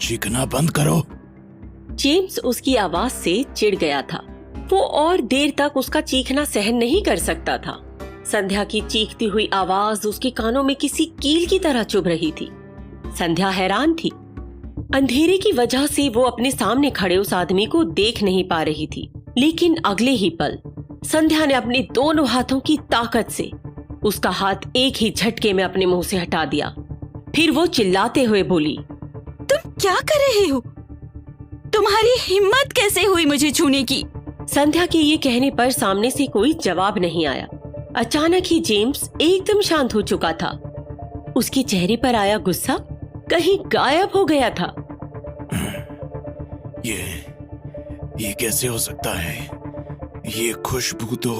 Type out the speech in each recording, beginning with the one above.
चीखना बंद करो। जेम्स उसकी आवाज से चिढ़ गया था। वो और देर तक उसका चीखना सहन नहीं कर सकता था। संध्या की चीखती हुई आवाज उसके कानों में किसी कील की तरह चुभ रही थी। संध्या हैरान थी। अंधेरे की वजह से वो अपने सामने खड़े उस आदमी को देख नहीं पा रही थी, लेकिन अगले ही पल संध्या ने अपने दोनों हाथों की ताकत से उसका हाथ एक ही झटके में अपने मुंह से हटा दिया। फिर वो चिल्लाते हुए बोली, तुम क्या कर रहे हो? तुम्हारी हिम्मत कैसे हुई मुझे छूने की? संध्या के ये कहने पर सामने से कोई जवाब नहीं आया। अचानक ही जेम्स एकदम शांत हो चुका था। उसके चेहरे पर आया गुस्सा कहीं गायब हो गया था। ये कैसे हो सकता है? ये खुशबू तो।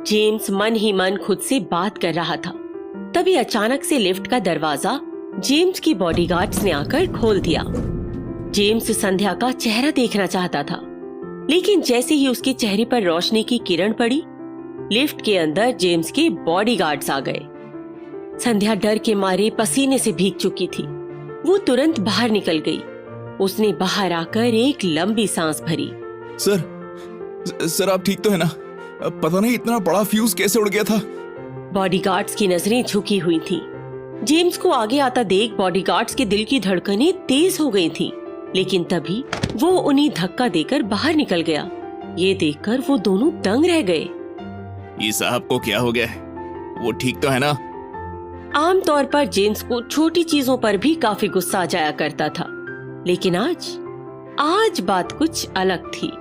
जेम्स मन ही मन खुद से बात कर रहा था। तभी अचानक से लिफ्ट का दरवाजा जेम्स की बॉडीगार्ड्स ने आकर खोल दिया। जेम्स संध्या का चेहरा देखना चाहता था, लेकिन जैसे ही उसके चेहरे पर रोशनी की किरण पड़ी, लिफ्ट के अंदर जेम्स के बॉडीगार्ड्स आ गए। संध्या डर के मारे पसीने से भीग चुकी थी। वो तुरंत बाहर निकल गई। उसने बाहर आकर एक लंबी सांस भरी। सर आप ठीक तो है ना? पता नहीं इतना बड़ा फ्यूज कैसे उड़ गया था। बॉडीगार्ड्स की नजरें झुकी हुई थी। जेम्स को आगे आता देख बॉडीगार्ड्स के दिल की धड़कनें तेज हो गई थी, लेकिन तभी वो उन्हें धक्का देकर बाहर निकल गया। ये देखकर वो दोनों दंग रह गए। ये साहब को क्या हो गया? वो ठीक तो है ना? आमतौर पर जेम्स को छोटी चीजों पर भी काफी गुस्सा आ जाया करता था, लेकिन आज बात कुछ अलग थी।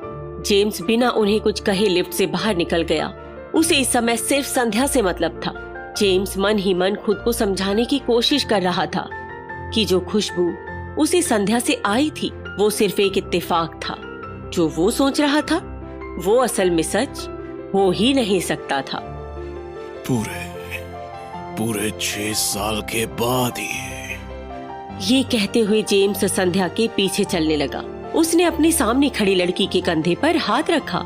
जेम्स बिना उन्हें कुछ कहे लिफ्ट से बाहर निकल गया। उसे इस समय सिर्फ संध्या से मतलब था। जेम्स मन ही मन खुद को समझाने की कोशिश कर रहा था कि जो खुशबू उसे संध्या से आई थी वो सिर्फ एक इत्तेफाक था। जो वो सोच रहा था वो असल में सच हो ही नहीं सकता था। पूरे 6 साल के बाद ये कहते हुए जेम्स संध्या के पीछे चलने लगा। उसने अपने सामने खड़ी लड़की के कंधे पर हाथ रखा।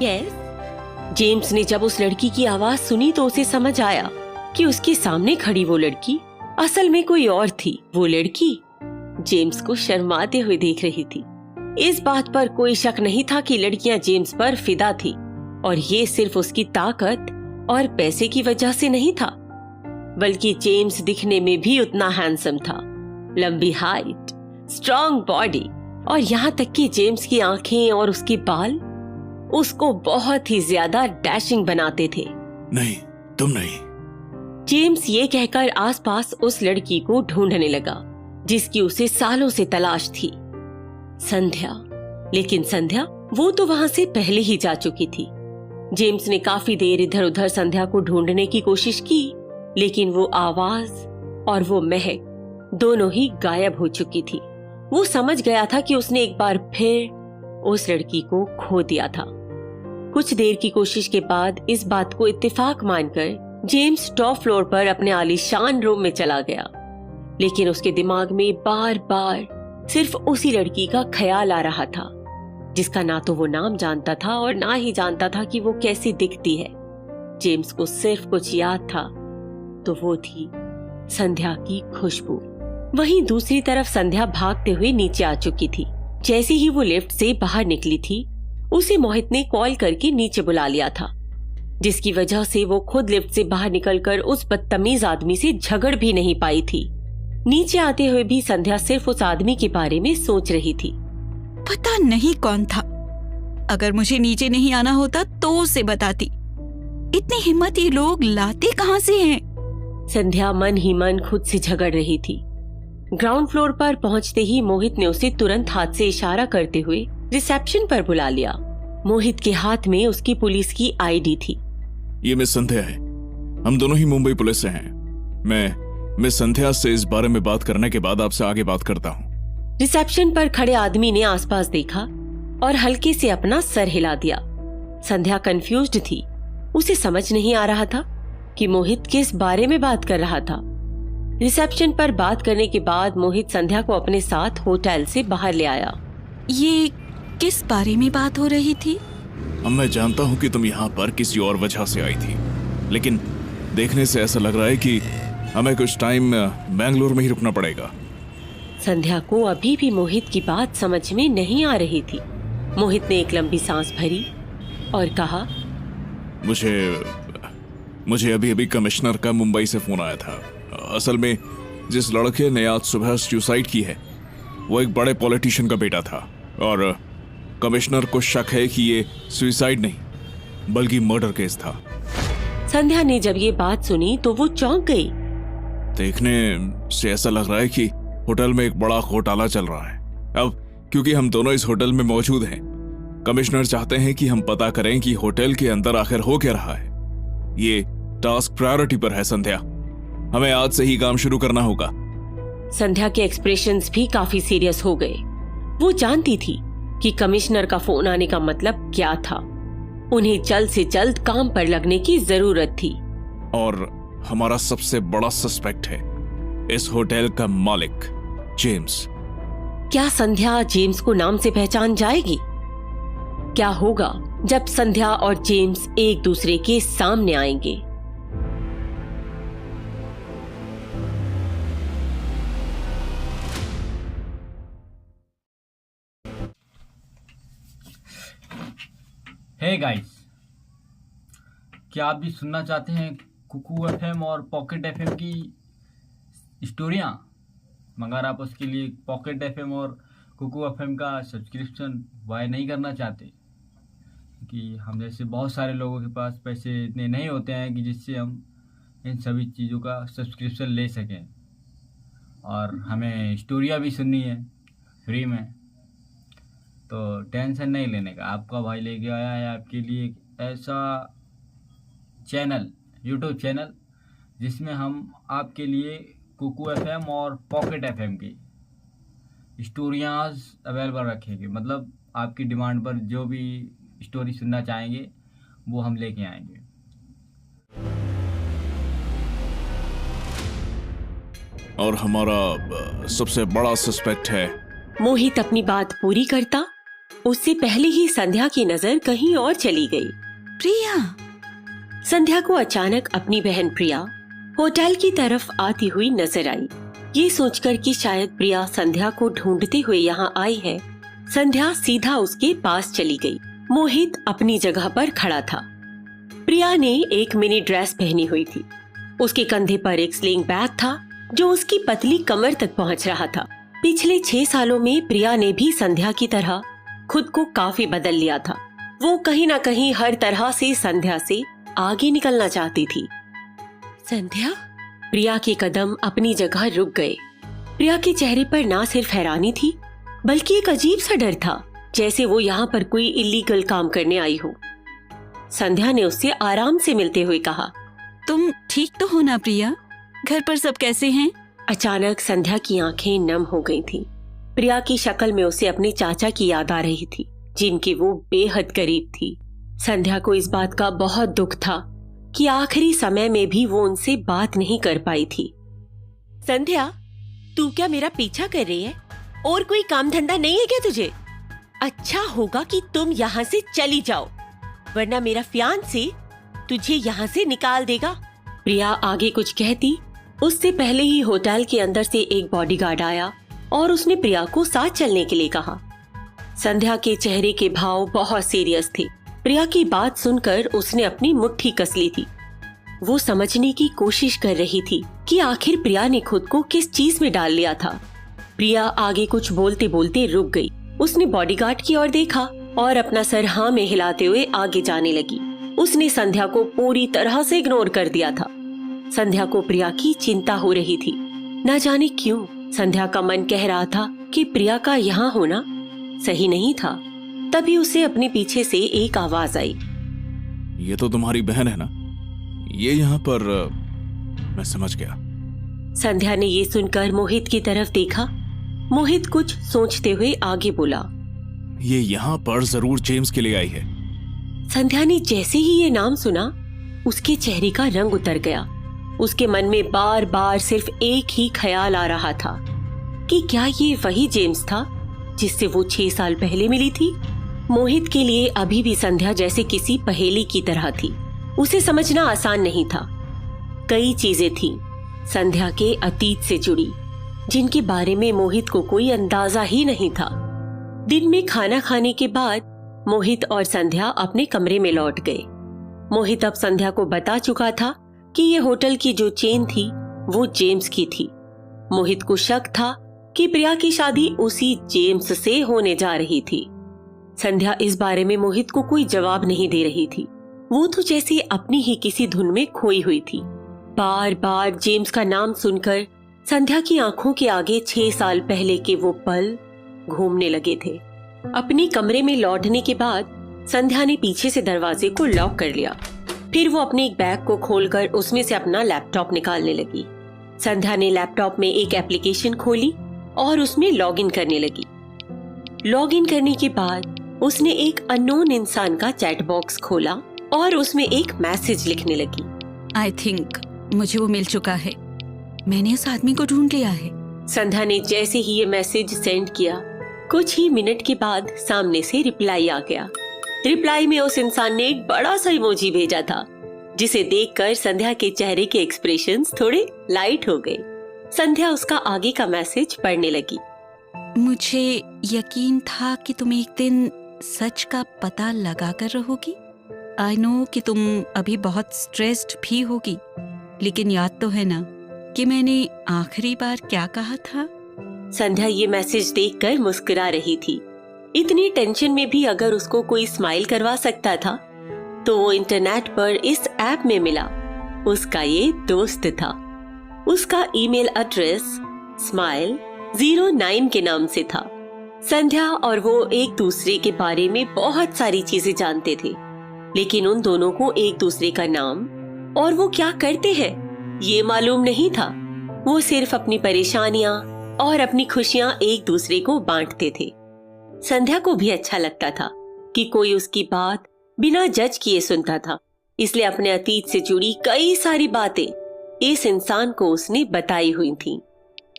यस। जेम्स ने जब उस लड़की की आवाज सुनी तो उसे समझ आया कि उसके सामने खड़ी वो लड़की असल में कोई और थी। वो लड़की जेम्स को शर्माते हुए देख रही थी। इस बात पर कोई शक नहीं था कि लड़कियां जेम्स पर फिदा थी, और ये सिर्फ उसकी ताकत और पैसे की वजह से नहीं था, बल्कि जेम्स दिखने में भी उतना हैंडसम था। लंबी हाइट, स्ट्रॉन्ग बॉडी, और यहाँ तक कि जेम्स की आंखें और उसके बाल उसको बहुत ही ज्यादा डैशिंग बनाते थे। नहीं, तुम नहीं। जेम्स ये कहकर आसपास उस लड़की को ढूंढने लगा जिसकी उसे सालों से तलाश थी, संध्या। लेकिन संध्या वो तो वहां से पहले ही जा चुकी थी। जेम्स ने काफी देर इधर उधर संध्या को ढूंढने की कोशिश की, लेकिन वो आवाज और वो महक दोनों ही गायब हो चुकी थी। वो समझ गया था कि उसने एक बार फिर उस लड़की को खो दिया था। कुछ देर की कोशिश के बाद इस बात को इत्तेफाक मानकर जेम्स टॉप फ्लोर पर अपने आलीशान रूम में चला गया, लेकिन उसके दिमाग में बार बार सिर्फ उसी लड़की का ख्याल आ रहा था, जिसका ना तो वो नाम जानता था और ना ही जानता था कि वो कैसी दिखती है। जेम्स को सिर्फ कुछ याद था, तो वो थी संध्या की खुशबू। वहीं दूसरी तरफ संध्या भागते हुए नीचे आ चुकी थी। जैसे ही वो लिफ्ट से बाहर निकली थी, उसे मोहित ने कॉल करके नीचे बुला लिया था, जिसकी वजह से वो खुद लिफ्ट से बाहर निकलकर उस बदतमीज आदमी से झगड़ भी नहीं पाई थी। नीचे आते हुए भी संध्या सिर्फ उस आदमी के बारे में सोच रही थी। पता नहीं कौन था। अगर मुझे नीचे नहीं आना होता तो उसे बताती। इतनी हिम्मत ये लोग लाते कहां से हैं? संध्या मन ही मन खुद से झगड़ रही थी। ग्राउंड फ्लोर पर पहुंचते ही मोहित ने उसे तुरंत हाथ से इशारा करते हुए रिसेप्शन पर बुला लिया। मोहित के हाथ में उसकी पुलिस की आईडी थी। ये मिस संध्या है। हम दोनों ही मुंबई पुलिस से हैं। मैं मिस संध्या से इस बारे में बात करने के बाद आपसे आगे बात करता हूँ। रिसेप्शन पर खड़े आदमी ने आसपास देखा और हल्के से अपना सर हिला दिया। संध्या कंफ्यूज्ड थी। उसे समझ नहीं आ रहा था कि मोहित किस बारे में बात कर रहा था। रिसेप्शन पर बात करने के बाद मोहित संध्या को अपने साथ होटल से बाहर ले आया। ये किस बारे में बात हो रही थी? अब मैं जानता हूँ कि तुम यहाँ पर किसी और वजह से आई थी, लेकिन देखने से ऐसा लग रहा है कि हमें कुछ टाइम बेंगलुरु में ही रुकना पड़ेगा। संध्या को अभी भी मोहित की बात समझ में नहीं आ रही थी। मोहित ने एक लंबी सांस भरी और कहा, मुझे अभी अभी कमिश्नर का मुंबई से फोन आया था। असल में जिस लड़के ने आज सुबह सुसाइड की है वो एक बड़े पॉलिटिशियन का बेटा था और कमिश्नर को शक है कि ये सुसाइड नहीं बल्कि मर्डर केस था। संध्या ने जब ये बात सुनी तो वो चौंक गई। देखने से ऐसा लग रहा है कि होटल में एक बड़ा घोटाला चल रहा है। अब क्योंकि हम दोनों इस होटल में मौजूद हैं, कमिश्नर चाहते हैं कि हम पता करें कि होटल के अंदर आखिर हो क्या रहा है। ये टास्क प्रायोरिटी पर है संध्या, हमें आज से ही काम शुरू करना होगा। संध्या के एक्सप्रेशंस भी काफी सीरियस हो गए। वो जानती थी कि कमिश्नर का फोन आने का मतलब क्या था। उन्हें जल्द से जल्द काम पर लगने की जरूरत थी। और हमारा सबसे बड़ा सस्पेक्ट है इस होटल का मालिक जेम्स। क्या संध्या जेम्स को नाम से पहचान जाएगी? क्या होगा जब संध्या और जेम्स एक दूसरे के सामने आएंगे? हे गाइस, क्या आप भी सुनना चाहते हैं कुकू एफएम और पॉकेट एफएम की स्टोरियाँ? मगर आप उसके लिए पॉकेट एफएम और कुकू एफएम का सब्सक्रिप्शन बाय नहीं करना चाहते कि हम जैसे बहुत सारे लोगों के पास पैसे इतने नहीं होते हैं कि जिससे हम इन सभी चीज़ों का सब्सक्रिप्शन ले सकें। और हमें स्टोरियाँ भी सुननी है फ्री में, तो टेंशन नहीं लेने का। आपका भाई लेके आया है आपके लिए एक ऐसा चैनल, यूट्यूब चैनल, जिसमें हम आपके लिए कुकू एफएम और पॉकेट एफएम की स्टोरियाँ अवेलेबल रखेंगे। मतलब आपकी डिमांड पर जो भी स्टोरी सुनना चाहेंगे वो हम लेके आएंगे। और हमारा सबसे बड़ा सस्पेक्ट है। मोहित अपनी बात पूरी करता उससे पहले ही संध्या की नजर कहीं और चली गई। प्रिया। संध्या को अचानक अपनी बहन प्रिया होटल की तरफ आती हुई नजर आई। ये सोचकर कि शायद प्रिया संध्या को ढूंढते हुए यहाँ आई है, संध्या सीधा उसके पास चली गई। मोहित अपनी जगह पर खड़ा था। प्रिया ने एक मिनी ड्रेस पहनी हुई थी। उसके कंधे पर एक स्लिंग बैग था जो उसकी पतली कमर तक पहुँच रहा था। पिछले 6 सालों में प्रिया ने भी संध्या की तरह खुद को काफी बदल लिया था। वो कहीं ना कहीं हर तरह से संध्या से आगे निकलना चाहती थी। संध्या? प्रिया के कदम अपनी जगह रुक गए। प्रिया के चेहरे पर ना सिर्फ हैरानी थी बल्कि एक अजीब सा डर था, जैसे वो यहाँ पर कोई इलीगल काम करने आई हो। संध्या ने उससे आराम से मिलते हुए कहा, तुम ठीक तो हो ना प्रिया? घर पर सब कैसे हैं? अचानक संध्या की आंखें नम हो गई थीं। प्रिया की शक्ल में उसे अपने चाचा की याद आ रही थी, जिनकी वो बेहद करीब थी। संध्या को इस बात का बहुत दुख था कि आखिरी समय में भी वो उनसे बात नहीं कर पाई थी। संध्या, तू क्या मेरा पीछा कर रही है? और कोई काम धंधा नहीं है क्या तुझे? अच्छा होगा कि तुम यहाँ से चली जाओ, वरना मेरा फियांसे तुझे यहाँ से निकाल देगा। प्रिया आगे कुछ कहती उससे पहले ही होटल के अंदर से एक बॉडीगार्ड आया और उसने प्रिया को साथ चलने के लिए कहा। संध्या के चेहरे के भाव बहुत सीरियस थे। प्रिया की बात सुनकर उसने अपनी मुट्ठी कस ली थी। वो समझने की कोशिश कर रही थी कि आखिर प्रिया ने खुद को किस चीज में डाल लिया था। प्रिया आगे कुछ बोलते बोलते रुक गई। उसने बॉडीगार्ड की ओर देखा और अपना सर हाँ में हिलाते हुए आगे जाने लगी। उसने संध्या को पूरी तरह से इग्नोर कर दिया था। संध्या को प्रिया की चिंता हो रही थी। न जाने क्यों संध्या का मन कह रहा था कि प्रिया का यहाँ होना सही नहीं था। तभी उसे अपने पीछे से एक आवाज आई, ये तो तुम्हारी बहन है ना? ये यहाँ पर मैं समझ गया। संध्या ने ये सुनकर मोहित की तरफ देखा। मोहित कुछ सोचते हुए आगे बोला, ये यहाँ पर जरूर जेम्स के लिए आई है। संध्या ने जैसे ही ये नाम सुना उसके चेहरे का रंग उतर गया। उसके मन में बार बार सिर्फ एक ही ख्याल आ रहा था कि क्या ये वही जेम्स था जिससे वो 6 साल पहले मिली थी। मोहित के लिए अभी भी संध्या जैसे किसी पहेली की तरह थी। उसे समझना आसान नहीं था। कई चीजें थीं संध्या के अतीत से जुड़ी जिनके बारे में मोहित को कोई अंदाजा ही नहीं था। दिन में खाना खाने के बाद मोहित और संध्या अपने कमरे में लौट गए। मोहित अब संध्या को बता चुका था कि ये होटल की जो चेन थी वो जेम्स की थी। मोहित को शक था कि प्रिया की शादी उसी जेम्स से होने जा रही थी। संध्या इस बारे में मोहित को कोई जवाब नहीं दे रही थी। वो तो जैसे अपनी ही किसी धुन में खोई हुई थी। बार बार जेम्स का नाम सुनकर संध्या की आंखों के आगे 6 साल पहले के वो पल घूमने लगे थे। अपने कमरे में लौटने के बाद संध्या ने पीछे से दरवाजे को लॉक कर लिया। फिर वो अपने एक बैग को खोलकर उसमें से अपना लैपटॉप निकालने लगी। संध्या ने लैपटॉप में एक एप्लीकेशन खोली और उसमें लॉगिन करने लगी। लॉगिन करने के बाद उसने एक अननोन इंसान का चैट बॉक्स खोला और उसमें एक मैसेज लिखने लगी। आई थिंक मुझे वो मिल चुका है। मैंने उस आदमी को ढूंढ लिया है। संध्या ने जैसे ही ये मैसेज सेंड किया, कुछ ही मिनट के बाद सामने से रिप्लाई आ गया। रिप्लाई में उस इंसान ने एक बड़ा सा इमोजी भेजा था, जिसे देखकर संध्या के चेहरे के एक्सप्रेशंस थोड़े लाइट हो गए। संध्या उसका आगे का मैसेज पढ़ने लगी। मुझे यकीन था कि तुम एक दिन सच का पता लगा कर रहोगी। आई नो कि तुम अभी बहुत स्ट्रेस्ड भी होगी, लेकिन याद तो है ना कि मैंने आखिरी बार क्या कहा था? संध्या ये मैसेज देखकर मुस्कुरा रही थी। इतनी टेंशन में भी अगर उसको कोई स्माइल करवा सकता था तो वो इंटरनेट पर इस ऐप में मिला। उसका ये दोस्त था। उसका ईमेल एड्रेस smile09 के नाम से था। संध्या और वो एक दूसरे के बारे में बहुत सारी चीजें जानते थे, लेकिन उन दोनों को एक दूसरे का नाम और वो क्या करते हैं ये मालूम नहीं था। वो सिर्फ अपनी परेशानियां और अपनी खुशियां एक दूसरे को बांटते थे। संध्या को भी अच्छा लगता था कि कोई उसकी बात बिना जज किए सुनता था, इसलिए अपने अतीत से जुड़ी कई सारी बातें इस इंसान को उसने बताई हुई थीं।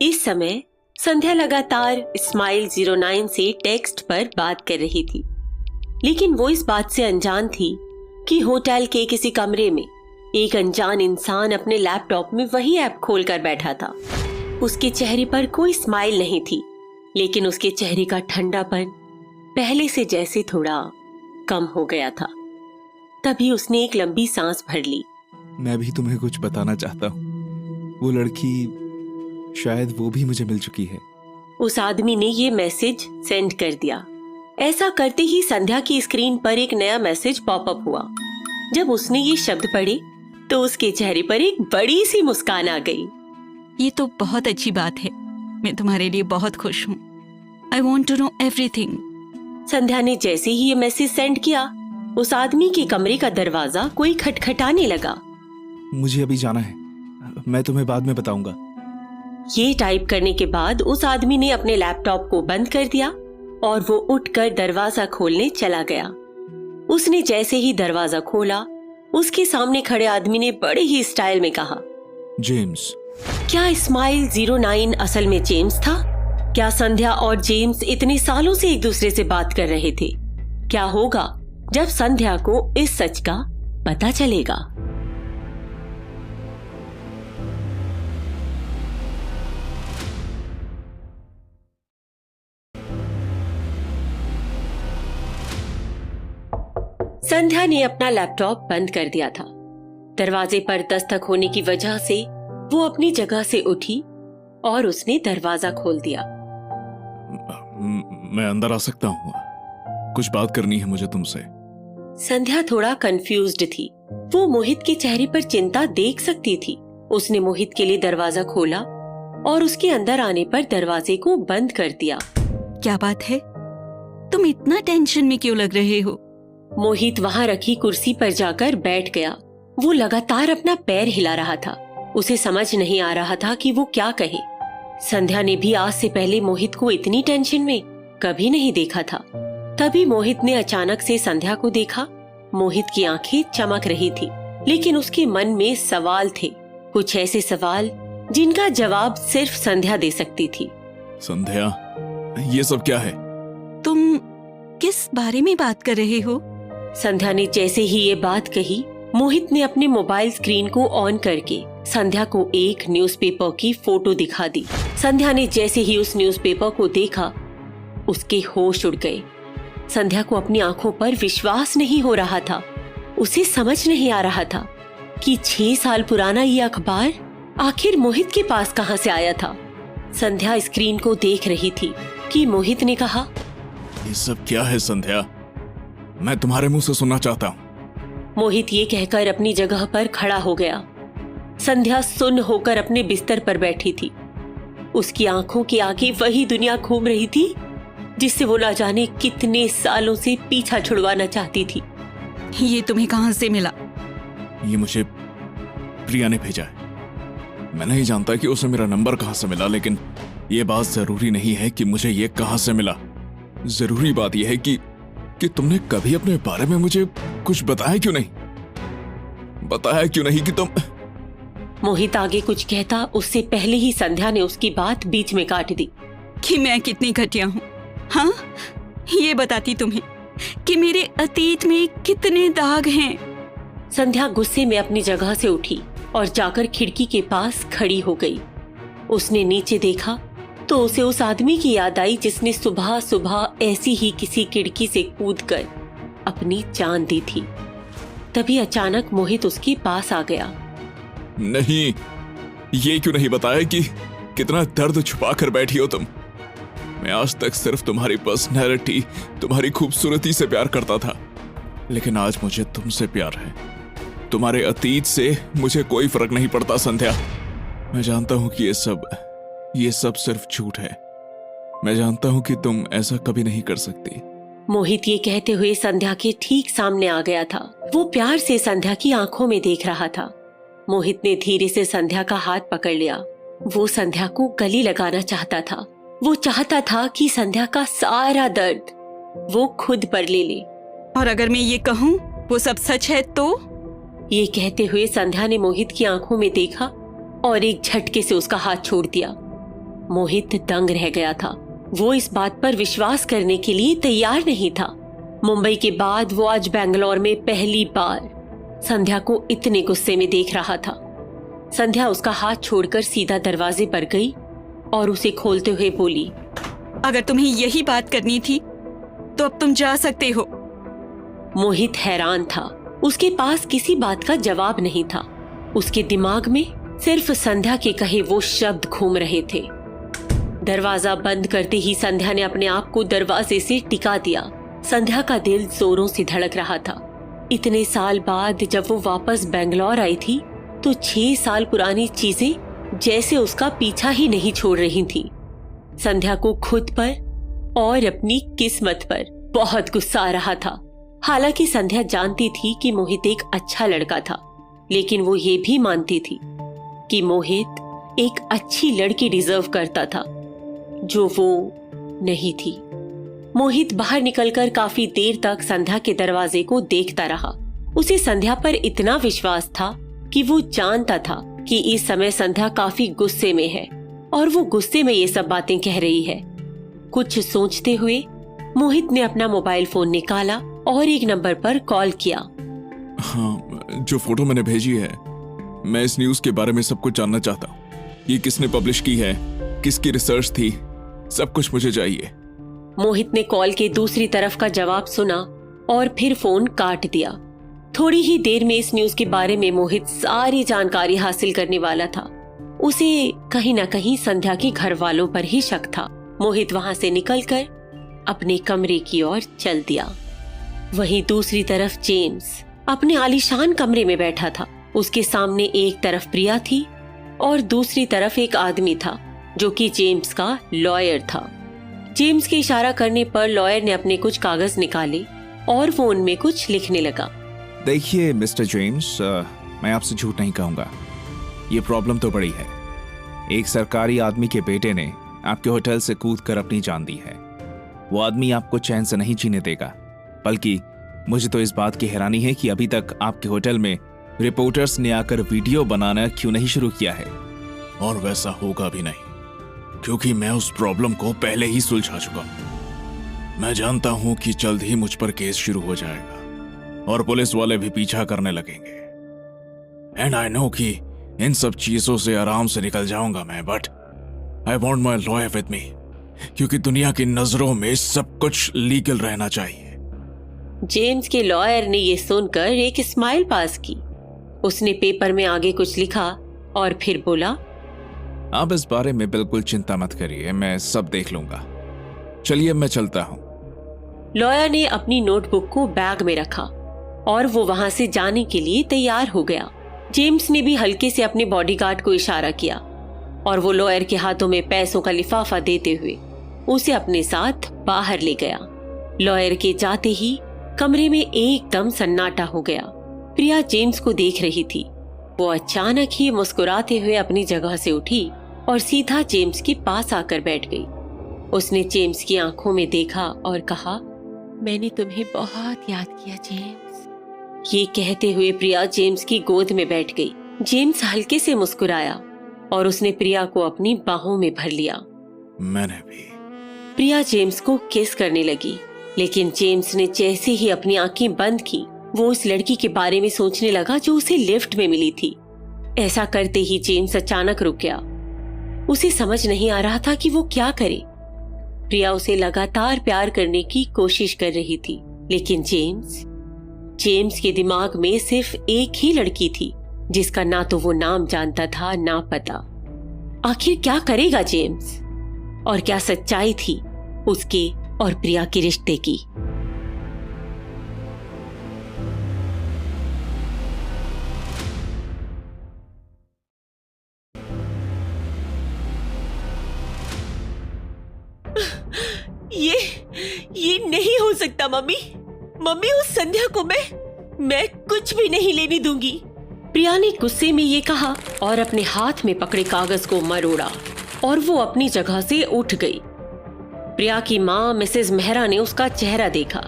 इस समय संध्या लगातार Smile09 से टेक्स्ट पर बात कर रही थी, लेकिन वो इस बात से अनजान थी कि होटल के किसी कमरे में एक अनजान इंसान अपने लैपटॉप में वही ऐप खोलकर बैठा था। उसके चेहरे पर कोई स्माइल नहीं थी, लेकिन उसके चेहरे का ठंडापन पहले से जैसे थोड़ा कम हो गया था। तभी उसने एक लंबी सांस भर ली। मैं भी तुम्हें कुछ बताना चाहता हूँ। वो लड़की, शायद वो भी मुझे मिल चुकी है। उस आदमी ने ये मैसेज सेंड कर दिया। ऐसा करते ही संध्या की स्क्रीन पर एक नया मैसेज पॉपअप हुआ। जब उसने ये शब्द पढ़े तो उसके चेहरे पर एक बड़ी सी मुस्कान आ गई। ये तो बहुत अच्छी बात है। मैं तुम्हारे लिए बहुत खुश हूँ। I want to know everything. Sandhya ने जैसे ही ये मैसेज सेंड किया, उस आदमी के कमरे का दरवाजा कोई खटखटाने लगा। मुझे अभी जाना है, मैं तुम्हें बाद में बताऊंगा। ये टाइप करने के बाद उस आदमी ने अपने लैपटॉप को बंद कर दिया और वो उठकर दरवाजा खोलने चला गया। उसने जैसे ही दरवाजा खोला, उसके सामने खड़े आदमी ने बड़े ही स्टाइल में कहा, जेम्स। क्या Smile09 असल में जेम्स था? क्या संध्या और जेम्स इतने सालों से एक दूसरे से बात कर रहे थे? क्या होगा जब संध्या को इस सच का पता चलेगा? संध्या ने अपना लैपटॉप बंद कर दिया था। दरवाजे पर दस्तक होने की वजह से वो अपनी जगह से उठी और उसने दरवाजा खोल दिया। मैं अंदर आ सकता हूँ? कुछ बात करनी है मुझे तुमसे। संध्या थोड़ा कंफ्यूज्ड थी। वो मोहित के चेहरे पर चिंता देख सकती थी। उसने मोहित के लिए दरवाजा खोला और उसके अंदर आने पर दरवाजे को बंद कर दिया। क्या बात है? तुम इतना टेंशन में क्यों लग रहे हो? मोहित वहाँ रखी कुर्सी पर जाकर बैठ गया। वो लगातार अपना पैर हिला रहा था। उसे समझ नहीं आ रहा था कि वो क्या कहे। संध्या ने भी आज से पहले मोहित को इतनी टेंशन में कभी नहीं देखा था। तभी मोहित ने अचानक से संध्या को देखा। मोहित की आंखें चमक रही थी, लेकिन उसके मन में सवाल थे, कुछ ऐसे सवाल जिनका जवाब सिर्फ संध्या दे सकती थी। संध्या, ये सब क्या है? तुम किस बारे में बात कर रहे हो? संध्या ने जैसे ही ये बात कही, मोहित ने अपने मोबाइल स्क्रीन को ऑन करके संध्या को एक न्यूज़पेपर की फोटो दिखा दी। संध्या ने जैसे ही उस न्यूज़पेपर को देखा, उसके होश उड़ गए। संध्या को अपनी आंखों पर विश्वास नहीं हो रहा था। उसे समझ नहीं आ रहा था कि 6 साल पुराना ये अखबार आखिर मोहित के पास कहां से आया था। संध्या स्क्रीन को देख रही थी कि मोहित ने कहा, ये सब क्या है संध्या? मैं तुम्हारे मुंह से सुनना चाहता हूँ। मोहित ये कहकर अपनी जगह पर खड़ा हो गया। संध्या सुन्न होकर अपने बिस्तर पर बैठी थी। उसकी आंखों के आगे वही दुनिया घूम रही थी जिससे वो ना जाने कितने सालों से पीछा छुड़वाना चाहती थी। ये तुम्हें कहां से मिला? ये मुझे प्रिया ने भेजा है। मैं नहीं जानता कि उसे मेरा नंबर कहां से मिला, लेकिन ये बात जरूरी नहीं है कि मुझे ये कहां से मिला। जरूरी बात यह है कि तुमने कभी अपने बारे में मुझे कुछ बताया क्यों नहीं कि तुम। मोहित आगे कुछ कहता उससे पहले ही संध्या ने उसकी बात बीच में काट दी। कि मैं कितनी घटिया हूँ, हाँ? ये बताती तुम्हें कि मेरे अतीत में कितने दाग हैं। संध्या गुस्से में अपनी जगह से उठी और जाकर खिड़की के पास खड़ी हो गई। उसने नीचे देखा तो उसे उस आदमी की याद आई जिसने सुबह सुबह ऐसी ही किसी खिड़की से कूदकर अपनी जान दी थी। तभी अचानक मोहित उसके पास आ गया। नहीं, ये क्यों नहीं बताया कि कितना दर्द छुपा कर बैठी हो तुम? मैं आज तक सिर्फ तुम्हारी पर्सनैलिटी, तुम्हारी खूबसूरती से प्यार करता था, लेकिन आज मुझे तुमसे प्यार है। तुम्हारे अतीत से मुझे कोई फर्क नहीं पड़ता संध्या। मैं जानता हूं कि ये सब सिर्फ झूठ है। मैं जानता हूं कि तुम ऐसा कभी नहीं कर सकती। मोहित ये कहते हुए संध्या के ठीक सामने आ गया था। वो प्यार से संध्या की आंखों में देख रहा था। मोहित ने धीरे से संध्या का हाथ पकड़ लिया। वो संध्या को गले लगाना चाहता था। वो चाहता था कि संध्या का सारा दर्द वो खुद पर ले ले। और अगर मैं ये कहूँ वो सब सच है तो? ये कहते हुए संध्या ने मोहित की आंखों में देखा और एक झटके से उसका हाथ छोड़ दिया। मोहित दंग रह गया था। वो इस बात पर विश्वास करने के लिए तैयार नहीं था। मुंबई के बाद वो आज बेंगलोर में पहली बार संध्या को इतने गुस्से में देख रहा था। संध्या उसका हाथ छोड़कर सीधा दरवाजे पर गई और उसे खोलते हुए बोली, अगर तुम्हें यही बात करनी थी तो अब तुम जा सकते हो। मोहित हैरान था। उसके पास किसी बात का जवाब नहीं था। उसके दिमाग में सिर्फ संध्या के कहे वो शब्द घूम रहे थे। दरवाजा बंद करते ही संध्या ने अपने आप को दरवाजे से टिका दिया। संध्या का दिल जोरों से धड़क रहा था। इतने साल बाद जब वो वापस बेंगलोर आई थी तो 6 साल पुरानी चीजें जैसे उसका पीछा ही नहीं छोड़ रही थी। संध्या को खुद पर और अपनी किस्मत पर बहुत गुस्सा आ रहा था। हालांकि संध्या जानती थी कि मोहित एक अच्छा लड़का था, लेकिन वो ये भी मानती थी कि मोहित एक अच्छी लड़की डिजर्व करता था, जो वो नहीं थी। मोहित बाहर निकलकर काफी देर तक संध्या के दरवाजे को देखता रहा। उसे संध्या पर इतना विश्वास था कि वो जानता था कि इस समय संध्या काफी गुस्से में है और वो गुस्से में ये सब बातें कह रही है। कुछ सोचते हुए मोहित ने अपना मोबाइल फोन निकाला और एक नंबर पर कॉल किया। हाँ, जो फोटो मैंने भेजी है, मैं इस न्यूज के बारे में सब कुछ जानना चाहता हूँ। ये किसने पब्लिश की है, किसकी रिसर्च थी, सब कुछ मुझे चाहिए। मोहित ने कॉल के दूसरी तरफ का जवाब सुना और फिर फोन काट दिया। थोड़ी ही देर में इस न्यूज के बारे में मोहित सारी जानकारी हासिल करने वाला था। उसे कहीं ना कहीं संध्या के घर वालों पर ही शक था। मोहित वहां से निकलकर अपने कमरे की ओर चल दिया। वहीं दूसरी तरफ जेम्स अपने आलीशान कमरे में बैठा था। उसके सामने एक तरफ प्रिया थी और दूसरी तरफ एक आदमी था जो कि जेम्स का लॉयर था। जेम्स के इशारा करने पर लॉयर ने अपने कुछ कागज निकाले और वो उनमें कुछ लिखने लगा। देखिए मिस्टर जेम्स, मैं आपसे झूठ नहीं कहूँगा, ये प्रॉब्लम तो बड़ी है। एक सरकारी आदमी के बेटे ने आपके होटल से कूदकर अपनी जान दी है। वो आदमी आपको चैन से नहीं जीने देगा। बल्कि मुझे तो इस बात की हैरानी है कि अभी तक आपके होटल में रिपोर्टर्स ने आकर वीडियो बनाना क्यों नहीं शुरू किया है। और वैसा होगा भी नहीं, क्योंकि मैं उस प्रॉब्लम को पहले ही सुलझा चुका हूं। मैं जानता हूं कि जल्द ही मुझ पर केस शुरू हो जाएगा और पुलिस वाले भी पीछा करने लगेंगे। एंड आई नो कि इन सब चीजों से आराम से निकल जाऊंगा मैं, but I want my lawyer with me, क्योंकि दुनिया की नजरों में सब कुछ लीगल रहना चाहिए। जेम्स के लॉयर ने ये सुनकर एक स्माइल पास की। उसने पेपर में आगे कुछ लिखा और फिर बोला, आप इस बारे में बिल्कुल चिंता मत करिए, मैं सब देख लूंगा। चलिए मैं चलता हूं। लॉयर ने अपनी नोटबुक को बैग में रखा और वो वहां से जाने के लिए तैयार हो गया। जेम्स ने भी हल्के से अपने बॉडीगार्ड को इशारा किया और वो लॉयर के हाथों में पैसों का लिफाफा देते हुए उसे अपने साथ बाहर ले गया। लॉयर के जाते ही कमरे में एकदम सन्नाटा हो गया। प्रिया जेम्स को देख रही थी। वो अचानक ही मुस्कुराते हुए अपनी जगह से उठी और सीधा जेम्स के पास आकर बैठ गई। उसने जेम्स की आंखों में देखा और कहा, मैंने तुम्हें बहुत याद किया जेम्स। ये कहते हुए प्रिया जेम्स की गोद में बैठ गई। जेम्स हल्के से मुस्कुराया और उसने प्रिया को अपनी बाहों में भर लिया। मैंने भी। प्रिया जेम्स को किस करने लगी, लेकिन जेम्स ने जैसे ही अपनी आंखें बंद की वो उस लड़की के बारे में सोचने लगा जो उसे लिफ्ट में मिली थी। ऐसा करते ही जेम्स अचानक रुक गया। उसे समझ नहीं आ रहा था कि वो क्या करे। प्रिया उसे लगातार प्यार करने की कोशिश कर रही थी, लेकिन जेम्स के दिमाग में सिर्फ एक ही लड़की थी जिसका ना तो वो नाम जानता था ना पता। आखिर क्या करेगा जेम्स, और क्या सच्चाई थी उसके और प्रिया के रिश्ते की। ये नहीं हो सकता मम्मी। उस संध्या को मैं कुछ भी नहीं लेने दूंगी। प्रिया ने गुस्से में ये कहा और अपने हाथ में पकड़े कागज को मरोड़ा और वो अपनी जगह से उठ गई। प्रिया की माँ मिसेज मेहरा ने उसका चेहरा देखा।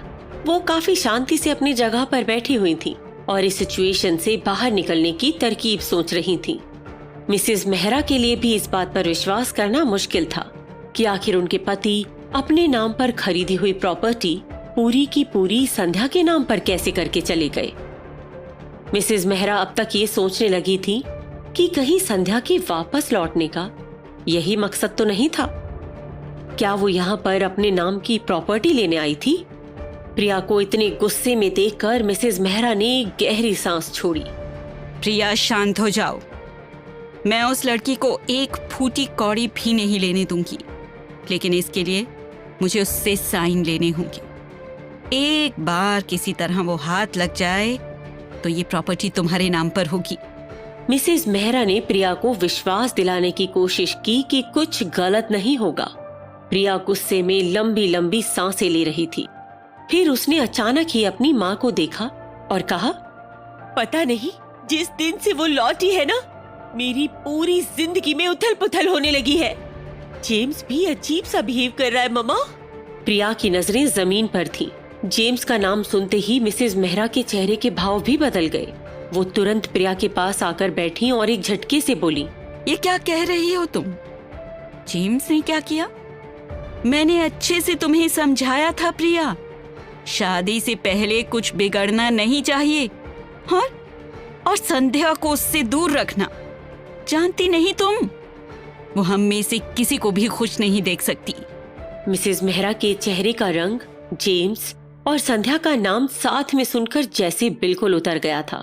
वो काफी शांति से अपनी जगह पर बैठी हुई थी और इस सिचुएशन से बाहर निकलने की तरकीब सोच रही थी। मिसेज मेहरा के लिए भी इस बात पर विश्वास करना मुश्किल था कि आखिर उनके पति अपने नाम पर खरीदी हुई प्रॉपर्टी पूरी की पूरी संध्या के नाम पर कैसे करके चले गए। मिसेज मेहरा अब तक ये सोचने लगी थी कि कहीं संध्या के वापस लौटने का यही मकसद तो नहीं था। क्या वो यहाँ पर अपने नाम की प्रॉपर्टी लेने आई थी? प्रिया को इतने गुस्से में देखकर मिसेज मेहरा ने गहरी सांस छोड़ी। प्रिया शांत हो जाओ। मैं उस लड़की को एक फूटी कौड़ी भी नहीं लेने दूंगी, लेकिन इसके लिए मुझे उससे साइन लेने होंगे। एक बार किसी तरह वो हाथ लग जाए तो ये प्रॉपर्टी तुम्हारे नाम पर होगी। मिसेज मेहरा ने प्रिया को विश्वास दिलाने की कोशिश की कि कुछ गलत नहीं होगा। प्रिया गुस्से में लंबी लंबी सांसें ले रही थी। फिर उसने अचानक ही अपनी माँ को देखा और कहा, पता नहीं जिस दिन से वो लौटी है ना, मेरी पूरी जिंदगी में उथल पुथल होने लगी है। जेम्स भी अजीब सा बिहेव कर रहा है मम्मा। प्रिया की नजरें जमीन पर थीं। जेम्स का नाम सुनते ही मिसेज मेहरा के चेहरे के भाव भी बदल गए। वो तुरंत प्रिया के पास आकर बैठी और एक झटके से बोली, ये क्या कह रही हो तुम? जेम्स ने क्या किया? मैंने अच्छे से तुम्हें समझाया था प्रिया, शादी से पहले कुछ बिगड़ना नहीं चाहिए और संध्या को उससे दूर रखना। जानती नहीं तुम, वो हम में से किसी को भी खुश नहीं देख सकती। मिसेज मेहरा के चेहरे का रंग जेम्स और संध्या का नाम साथ में सुनकर जैसे बिल्कुल उतर गया था।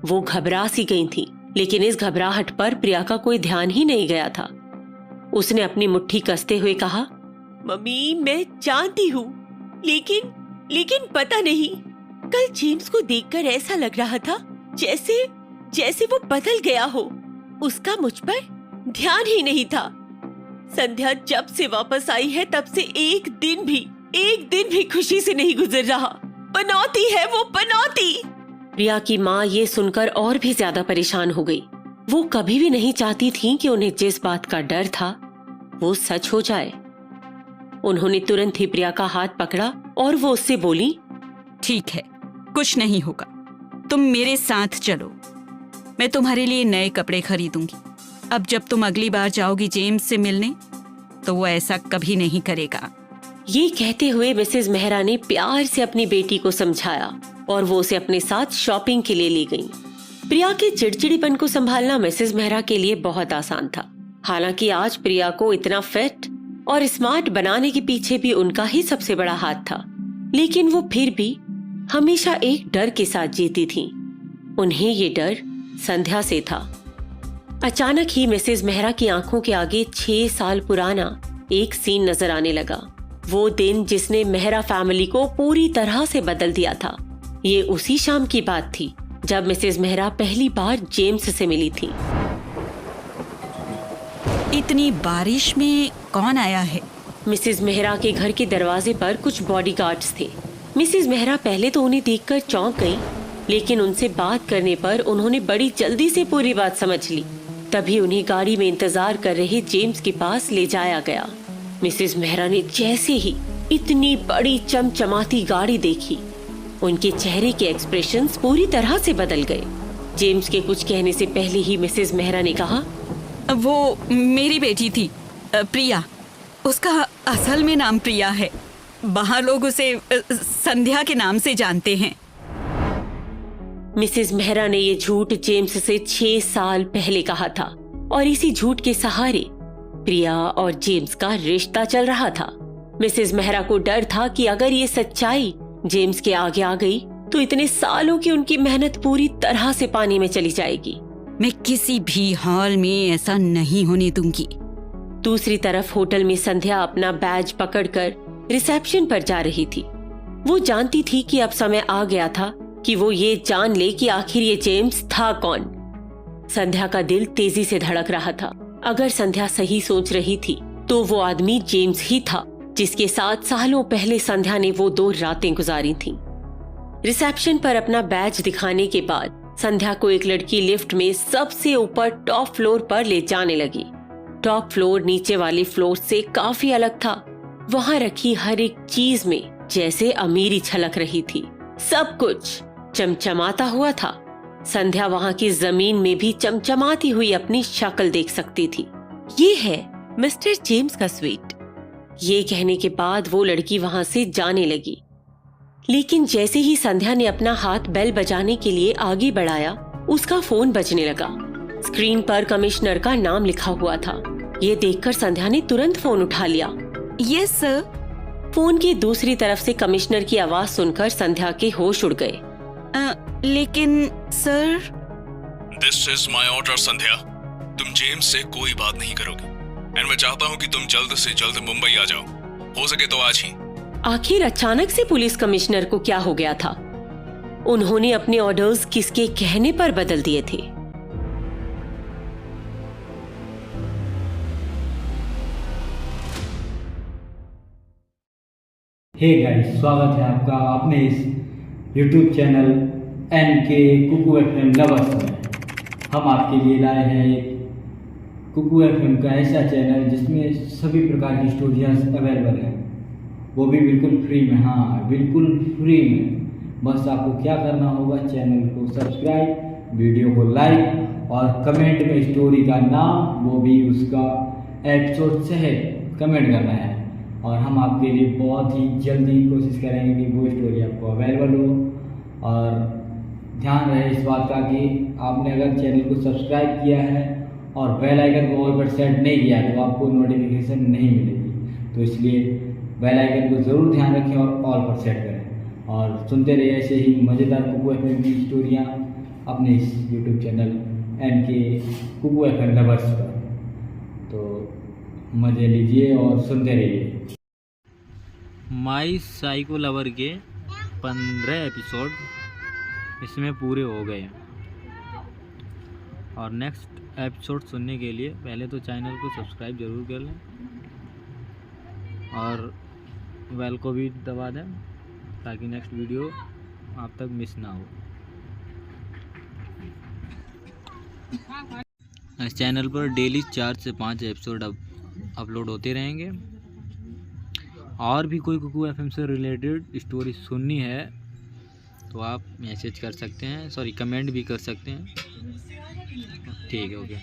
वो घबरा सी गई थी, लेकिन इस घबराहट पर प्रिया का कोई ध्यान ही नहीं गया था। उसने अपनी मुट्ठी कसते हुए कहा, मम्मी मैं जानती हूँ, लेकिन पता नहीं, कल जेम्स को देखकर ऐसा लग रहा था जैसे वो बदल गया हो। उसका मुझ पर ध्यान ही नहीं था। संध्या जब से वापस आई है तब से एक दिन भी खुशी से नहीं गुजर रहा। पनौती है वो, पनौती। प्रिया की माँ ये सुनकर और भी ज्यादा परेशान हो गई। वो कभी भी नहीं चाहती थी कि उन्हें जिस बात का डर था वो सच हो जाए। उन्होंने तुरंत ही प्रिया का हाथ पकड़ा और वो उससे बोली, ठीक है, कुछ नहीं होगा, तुम मेरे साथ चलो, मैं तुम्हारे लिए नए कपड़े खरीदूंगी। अब जब तुम अगली बार जाओगी जेम्स से मिलने तो वो ऐसा कभी नहीं करेगा। ये कहते हुए मिसेज मेहरा ने प्यार से अपनी बेटी को समझाया और वो उसे अपने साथ शॉपिंग के लिए ले गई। प्रिया के चिड़चिड़ीपन को संभालना मिसेज मेहरा के लिए बहुत आसान था। हालांकि आज प्रिया को इतना फिट और स्मार्ट बनाने के पीछे भी उनका ही सबसे बड़ा हाथ था, लेकिन वो फिर भी हमेशा एक डर के साथ जीती थी। उन्हें ये डर संध्या से था। अचानक ही मिसेज मेहरा की आंखों के आगे 6 साल पुराना एक सीन नजर आने लगा। वो दिन जिसने मेहरा फैमिली को पूरी तरह से बदल दिया था। ये उसी शाम की बात थी जब मिसेज मेहरा पहली बार जेम्स से मिली थी। इतनी बारिश में कौन आया है? मिसेज मेहरा के घर के दरवाजे पर कुछ बॉडीगार्ड्स थे। मिसेज मेहरा पहले तो उन्हें देखकर चौंक गई, लेकिन उनसे बात करने पर उन्होंने बड़ी जल्दी से पूरी बात समझ ली। तभी उन्हें गाड़ी में इंतजार कर रहे जेम्स के पास ले जाया गया। मिसेज मेहरा ने जैसे ही इतनी बड़ी चमचमाती गाड़ी देखी, उनके चेहरे के एक्सप्रेशंस पूरी तरह से बदल गए। जेम्स के कुछ कहने से पहले ही मिसेज मेहरा ने कहा, वो मेरी बेटी थी, प्रिया। उसका असल में नाम प्रिया है, बाहर लोग उसे संध्या के नाम से जानते हैं। मिसेज मेहरा ने ये झूठ जेम्स से 6 साल पहले कहा था और इसी झूठ के सहारे प्रिया और जेम्स का रिश्ता चल रहा था। मिसेज मेहरा को डर था कि अगर ये सच्चाई जेम्स के आगे आ गई तो इतने सालों की उनकी मेहनत पूरी तरह से पानी में चली जाएगी। मैं किसी भी हाल में ऐसा नहीं होने दूंगी। दूसरी तरफ होटल में संध्या अपना बैज पकड़कर रिसेप्शन पर जा रही थी। वो जानती थी कि अब समय आ गया था कि वो ये जान ले कि आखिर ये जेम्स था कौन। संध्या का दिल तेजी से धड़क रहा था। अगर संध्या सही सोच रही थी तो वो आदमी जेम्स ही था, जिसके साथ सालों पहले संध्या ने वो 2 रातें गुजारी थीं। रिसेप्शन पर अपना बैज दिखाने के बाद संध्या को एक लड़की लिफ्ट में सबसे ऊपर टॉप फ्लोर पर ले जाने लगी। टॉप फ्लोर नीचे वाली फ्लोर से काफी अलग था। वहां रखी हर एक चीज में जैसे अमीरी छलक रही थी। सब कुछ चमचमाता हुआ था। संध्या वहां की जमीन में भी चमचमाती हुई अपनी शक्ल देख सकती थी। ये है मिस्टर जेम्स का स्वीट। ये कहने के बाद वो लड़की वहां से जाने लगी, लेकिन जैसे ही संध्या ने अपना हाथ बेल बजाने के लिए आगे बढ़ाया, उसका फोन बजने लगा। स्क्रीन पर कमिश्नर का नाम लिखा हुआ था। ये देखकर संध्या ने तुरंत फोन उठा लिया। Yes sir. फोन की दूसरी तरफ से कमिश्नर की आवाज सुनकर संध्या के होश उड़ गए। लेकिन sir. This is my order Sandhya, तुम जेम्स से कोई बात नहीं करोगी एंड मैं चाहता हूँ कि तुम जल्द से जल्द मुंबई आ जाओ, हो सके तो आज ही। आखिर अचानक से पुलिस कमिश्नर को क्या हो गया था? उन्होंने अपने ऑर्डर्स किसके कहने पर बदल दिए थे? हे गाइस, स्वागत है आपका अपने इस YouTube channel NK Kuku FM lovers में। हम आपके लिए लाए हैं एक कुकू FM का ऐसा चैनल जिसमें सभी प्रकार की स्टोरियाँ अवेलेबल हैं, वो भी बिल्कुल फ्री में। हाँ, बिल्कुल फ्री में। बस आपको क्या करना होगा, चैनल को सब्सक्राइब, वीडियो को लाइक और कमेंट में स्टोरी का नाम, वो भी उसका एपिसोड सहित कमेंट करना है। और हम आपके लिए बहुत ही जल्दी कोशिश करेंगे कि वो स्टोरी आपको अवेलेबल हो। और ध्यान रहे इस बात का कि आपने अगर चैनल को सब्सक्राइब किया है और बेल आइकन को ऑल पर सेट नहीं किया तो आपको नोटिफिकेशन नहीं मिलेगी। तो इसलिए बेल आइकन को ज़रूर ध्यान रखें और ऑल पर सेट करें और सुनते रहिए ऐसे ही मज़ेदार कुकू FM की स्टोरियाँ अपने इस YouTube channel NK Kuku FM lovers पर। तो मज़े लीजिए और सुनते रहिए। माई साइको लवर के 15 एपिसोड इसमें पूरे हो गए हैं और नेक्स्ट एपिसोड सुनने के लिए पहले तो चैनल को सब्सक्राइब ज़रूर कर लें और बेल को भी दबा दें ताकि नेक्स्ट वीडियो आप तक मिस ना हो। इस चैनल पर डेली 4 से 5 एपिसोड अब अपलोड होते रहेंगे। और भी कोई कुकू FM से रिलेटेड स्टोरी सुननी है तो आप मैसेज कर सकते हैं, कमेंट भी कर सकते हैं। ठीक है, ओके।